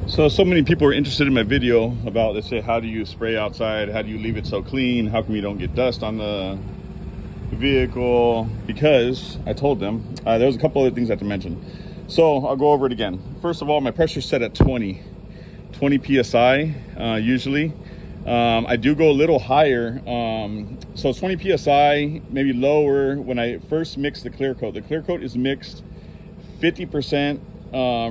So many people are interested in my video about, let's say, how do you spray outside? How do you leave it so clean? How come you don't get dust on the vehicle? Because I told them, there was a couple other things I have to mention. So I'll go over it again. First of all, my pressure's set at 20 PSI usually. I do go a little higher. So 20 PSI, maybe lower when I first mix the clear coat. The clear coat is mixed 50%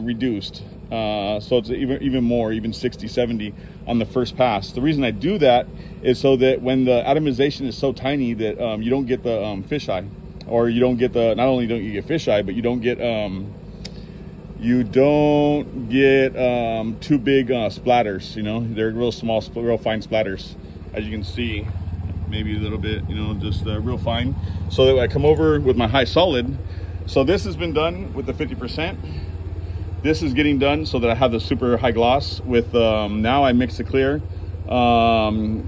reduced. So it's even more, even 60, 70 on the first pass. The reason I do that is so that when the atomization is so tiny that you don't get the fisheye, or you don't get the, not only don't you get fisheye, but you don't get too big splatters. You know, they're real small, real fine splatters, as you can see, maybe a little bit, you know, just real fine. So that I come over with my high solid. So this has been done with the 50%. This is getting done so that I have the super high gloss with, now I mix the clear, about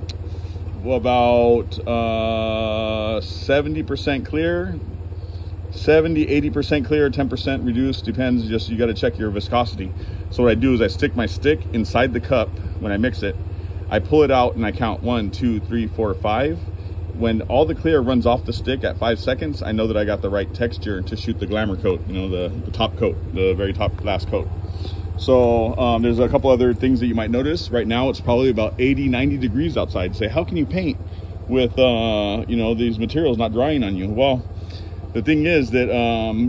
70% clear, 80% clear, 10% reduced, depends, just you got to check your viscosity. So what I do is I stick my stick inside the cup when I mix it. I pull it out and I count 1, 2, 3, 4, 5. When all the clear runs off the stick at 5 seconds, I know that I got the right texture to shoot the glamour coat, you know, the top coat, the very top last coat. So there's a couple other things that you might notice. Right now it's probably about 80, 90 degrees outside. Say, how can you paint with, you know, these materials not drying on you? Well, the thing is that,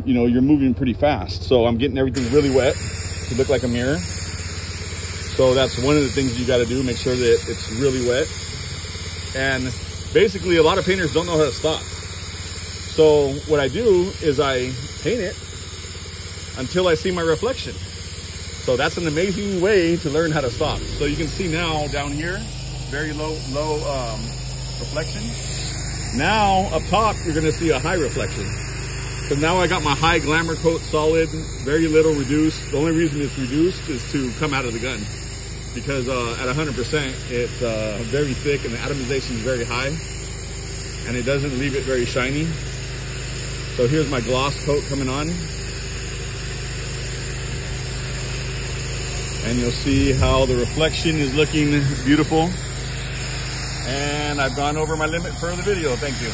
you know, you're moving pretty fast. So I'm getting everything really wet to look like a mirror. So that's one of the things you got to do, make sure that it's really wet. And basically, a lot of painters don't know how to stop. So what I do is I paint it until I see my reflection. So that's an amazing way to learn how to stop. So you can see now down here, very low reflection. Now up top, you're gonna see a high reflection. So now I got my high glamour coat solid, very little reduced. The only reason it's reduced is to come out of the gun. Because at 100%, it's very thick and the atomization is very high, and it doesn't leave it very shiny. So here's my gloss coat coming on. And you'll see how the reflection is looking beautiful. And I've gone over my limit for the video. Thank you.